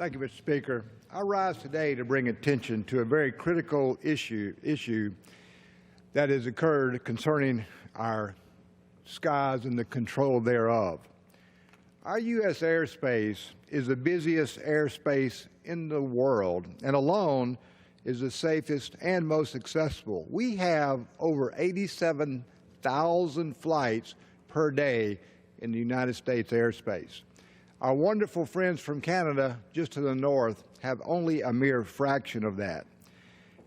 Thank you, Mr. Speaker. I rise today to bring attention to a very critical issue that has occurred concerning our skies and the control thereof. Our U.S. airspace is the busiest airspace in the world and alone is the safest and most accessible. We have over 87,000 flights per day in the United States airspace. Our wonderful friends from Canada, just to the north, have only a mere fraction of that.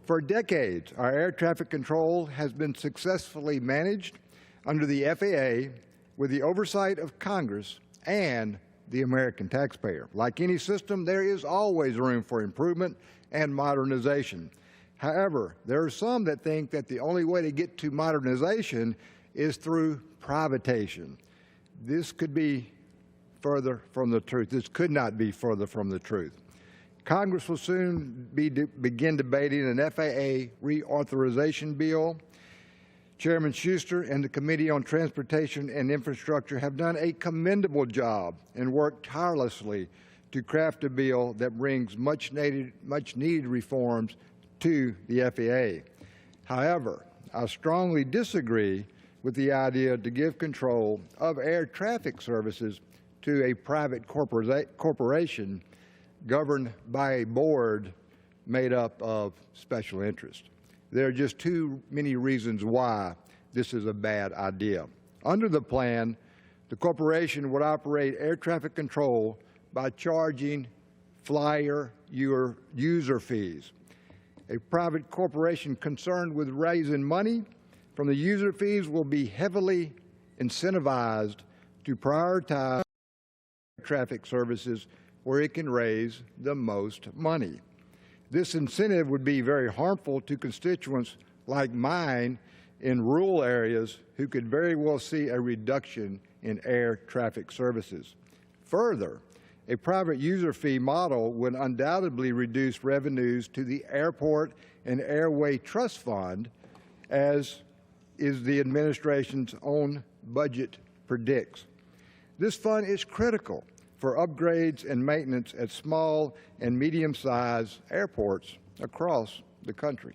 For decades, our air traffic control has been successfully managed under the FAA with the oversight of Congress and the American taxpayer. Like any system, there is always room for improvement and modernization. However, there are some that think that the only way to get to modernization is through privatization. This could be further from the truth. This could not be further from the truth. Congress will soon begin debating an FAA reauthorization bill. Chairman Schuster and the Committee on Transportation and Infrastructure have done a commendable job and worked tirelessly to craft a bill that brings much needed reforms to the FAA. However, I strongly disagree with the idea to give control of air traffic services to a private corporation governed by a board made up of special interests. There are just too many reasons why this is a bad idea. Under the plan, the corporation would operate air traffic control by charging flyer user fees. A private corporation concerned with raising money from the user fees will be heavily incentivized to prioritize traffic services where it can raise the most money. This incentive would be very harmful to constituents like mine in rural areas who could very well see a reduction in air traffic services. Further, a private user fee model would undoubtedly reduce revenues to the Airport and Airway Trust Fund, as is the administration's own budget predicts. This fund is critical for upgrades and maintenance at small and medium-sized airports across the country.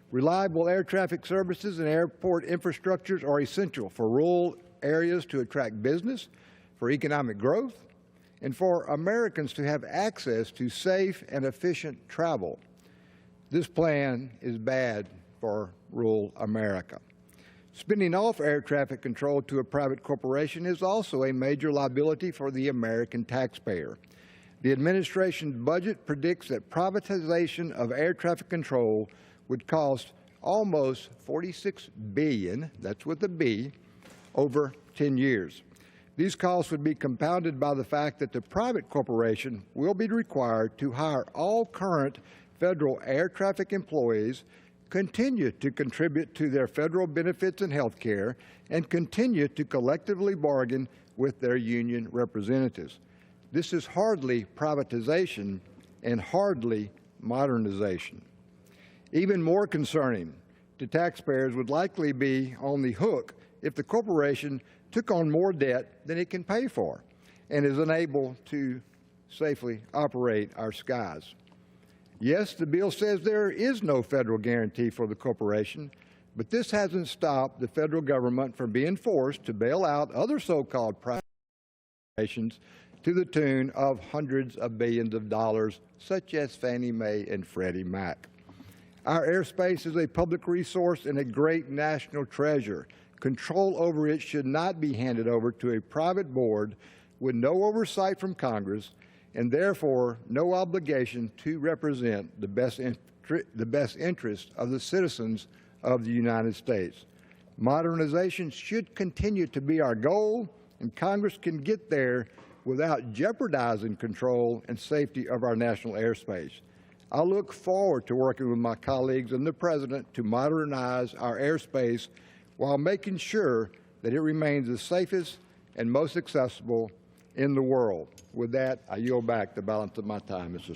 Reliable air traffic services and airport infrastructures are essential for rural areas to attract business, for economic growth, and for Americans to have access to safe and efficient travel. This plan is bad for rural America. Spinning off air traffic control to a private corporation is also a major liability for the American taxpayer. The administration's budget predicts that privatization of air traffic control would cost almost $46 billion, that's with a B, over 10 years. These costs would be compounded by the fact that the private corporation will be required to hire all current federal air traffic employees, continue to contribute to their federal benefits and health care, and continue to collectively bargain with their union representatives. This is hardly privatization and hardly modernization. Even more concerning to taxpayers would likely be on the hook if the corporation took on more debt than it can pay for and is unable to safely operate our skies. Yes, the bill says there is no federal guarantee for the corporation, but this hasn't stopped the federal government from being forced to bail out other so-called private corporations to the tune of hundreds of billions of dollars, such as Fannie Mae and Freddie Mac. Our airspace is a public resource and a great national treasure. Control over it should not be handed over to a private board with no oversight from Congress and therefore no obligation to represent the best interest of the citizens of the United States. Modernization should continue to be our goal, and Congress can get there without jeopardizing control and safety of our national airspace. I look forward to working with my colleagues and the President to modernize our airspace while making sure that it remains the safest and most accessible in the world. With that, I yield back the balance of my time, Mr. Speaker.